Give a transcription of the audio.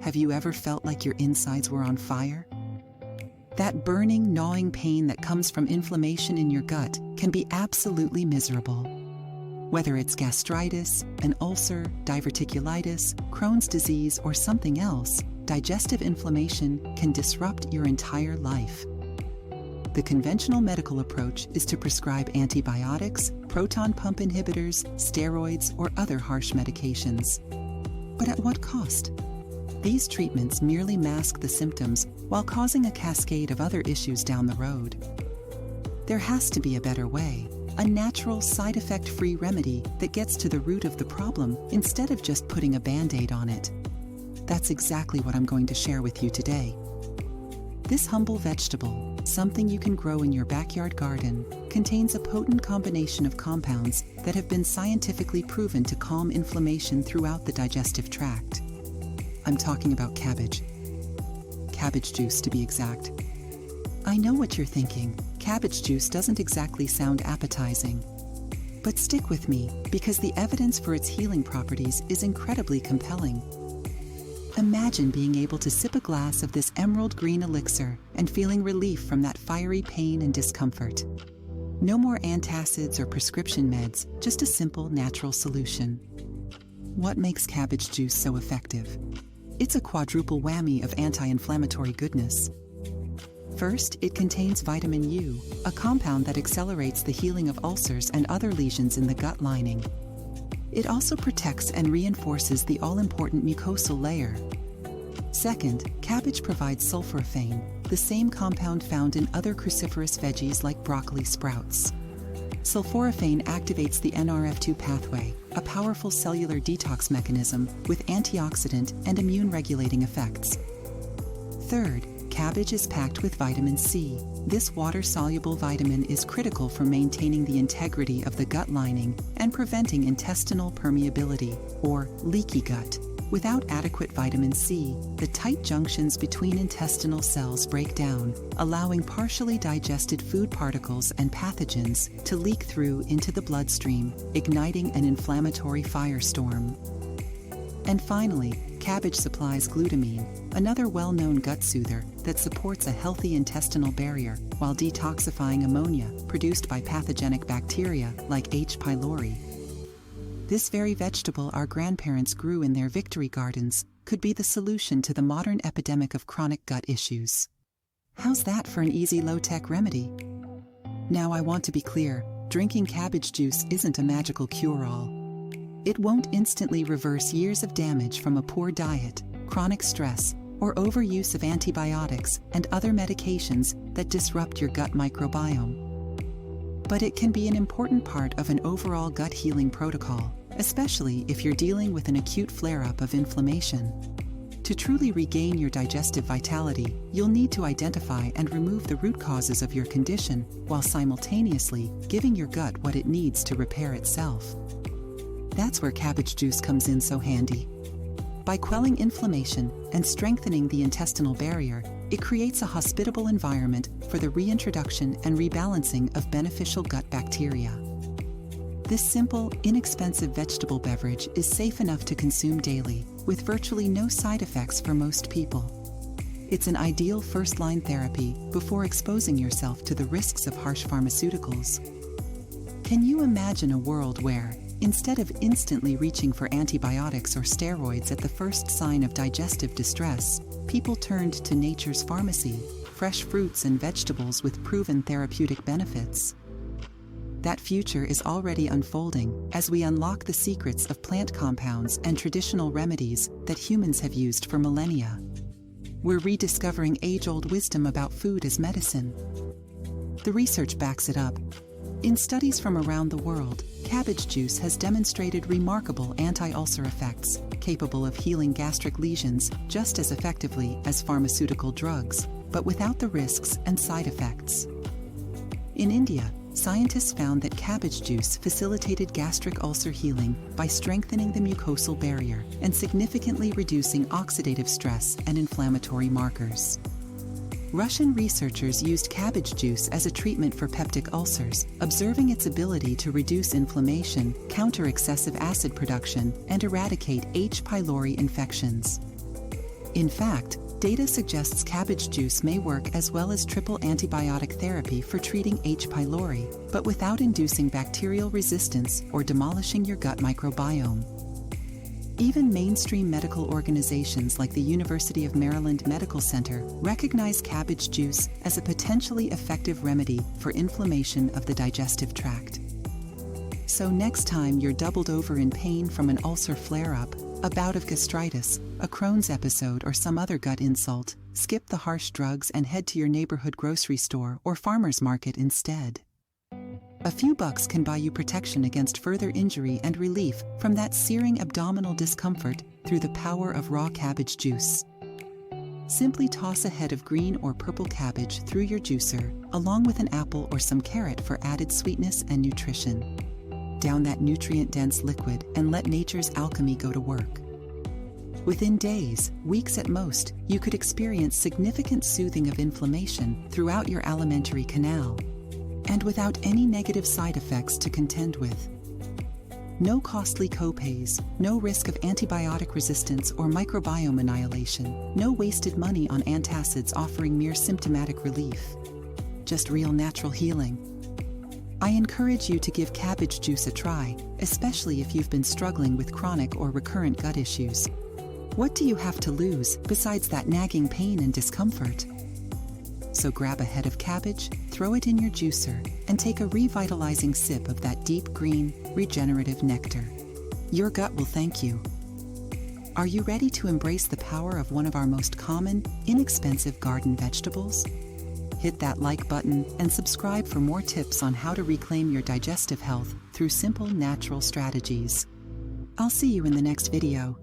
Have you ever felt like your insides were on fire? That burning, gnawing pain that comes from inflammation in your gut can be absolutely miserable. Whether it's gastritis, an ulcer, diverticulitis, Crohn's disease, or something else, digestive inflammation can disrupt your entire life. The conventional medical approach is to prescribe antibiotics, proton pump inhibitors, steroids, or other harsh medications. But at what cost? These treatments merely mask the symptoms while causing a cascade of other issues down the road. There has to be a better way, a natural, side effect-free remedy that gets to the root of the problem instead of just putting a Band-Aid on it. That's exactly what I'm going to share with you today. This humble vegetable, something you can grow in your backyard garden, contains a potent combination of compounds that have been scientifically proven to calm inflammation throughout the digestive tract. I'm talking about cabbage. Cabbage juice, to be exact. I know what you're thinking. Cabbage juice doesn't exactly sound appetizing. But stick with me, because the evidence for its healing properties is incredibly compelling. Imagine being able to sip a glass of this emerald green elixir and feeling relief from that fiery pain and discomfort. No more antacids or prescription meds, just a simple, natural solution. What makes cabbage juice so effective? It's a quadruple whammy of anti-inflammatory goodness. First, it contains vitamin U, a compound that accelerates the healing of ulcers and other lesions in the gut lining. It also protects and reinforces the all-important mucosal layer. Second, cabbage provides sulforaphane, the same compound found in other cruciferous veggies like broccoli sprouts. Sulforaphane activates the NRF2 pathway, a powerful cellular detox mechanism with antioxidant and immune-regulating effects. Third, cabbage is packed with vitamin C. This water-soluble vitamin is critical for maintaining the integrity of the gut lining and preventing intestinal permeability, or leaky gut. Without adequate vitamin C, the tight junctions between intestinal cells break down, allowing partially digested food particles and pathogens to leak through into the bloodstream, igniting an inflammatory firestorm. And finally, cabbage supplies glutamine, another well-known gut soother that supports a healthy intestinal barrier while detoxifying ammonia produced by pathogenic bacteria like H. pylori. This very vegetable our grandparents grew in their victory gardens could be the solution to the modern epidemic of chronic gut issues. How's that for an easy low-tech remedy? Now I want to be clear, drinking cabbage juice isn't a magical cure-all. It won't instantly reverse years of damage from a poor diet, chronic stress, or overuse of antibiotics and other medications that disrupt your gut microbiome. But it can be an important part of an overall gut healing protocol, especially if you're dealing with an acute flare-up of inflammation. To truly regain your digestive vitality, you'll need to identify and remove the root causes of your condition while simultaneously giving your gut what it needs to repair itself. That's where cabbage juice comes in so handy. By quelling inflammation and strengthening the intestinal barrier, it creates a hospitable environment for the reintroduction and rebalancing of beneficial gut bacteria. This simple, inexpensive vegetable beverage is safe enough to consume daily, with virtually no side effects for most people. It's an ideal first-line therapy before exposing yourself to the risks of harsh pharmaceuticals. Can you imagine a world where, instead of instantly reaching for antibiotics or steroids at the first sign of digestive distress, people turned to nature's pharmacy, fresh fruits and vegetables with proven therapeutic benefits? That future is already unfolding as we unlock the secrets of plant compounds and traditional remedies that humans have used for millennia. We're rediscovering age-old wisdom about food as medicine. The research backs it up. In studies from around the world, cabbage juice has demonstrated remarkable anti-ulcer effects, capable of healing gastric lesions just as effectively as pharmaceutical drugs, but without the risks and side effects. In India, scientists found that cabbage juice facilitated gastric ulcer healing by strengthening the mucosal barrier and significantly reducing oxidative stress and inflammatory markers. Russian researchers used cabbage juice as a treatment for peptic ulcers, observing its ability to reduce inflammation, counter excessive acid production, and eradicate H. pylori infections. In fact, data suggests cabbage juice may work as well as triple antibiotic therapy for treating H. pylori, but without inducing bacterial resistance or demolishing your gut microbiome. Even mainstream medical organizations like the University of Maryland Medical Center recognize cabbage juice as a potentially effective remedy for inflammation of the digestive tract. So next time you're doubled over in pain from an ulcer flare-up, a bout of gastritis, a Crohn's episode, or some other gut insult, skip the harsh drugs and head to your neighborhood grocery store or farmer's market instead. A few bucks can buy you protection against further injury and relief from that searing abdominal discomfort through the power of raw cabbage juice. Simply toss a head of green or purple cabbage through your juicer, along with an apple or some carrot for added sweetness and nutrition. Down that nutrient-dense liquid and let nature's alchemy go to work. Within days, weeks at most, you could experience significant soothing of inflammation throughout your alimentary canal, and without any negative side effects to contend with. No costly copays, no risk of antibiotic resistance or microbiome annihilation, no wasted money on antacids offering mere symptomatic relief. Just real natural healing. I encourage you to give cabbage juice a try, especially if you've been struggling with chronic or recurrent gut issues. What do you have to lose besides that nagging pain and discomfort? So grab a head of cabbage, throw it in your juicer, and take a revitalizing sip of that deep green, regenerative nectar. Your gut will thank you. Are you ready to embrace the power of one of our most common, inexpensive garden vegetables? Hit that like button and subscribe for more tips on how to reclaim your digestive health through simple, natural strategies. I'll see you in the next video.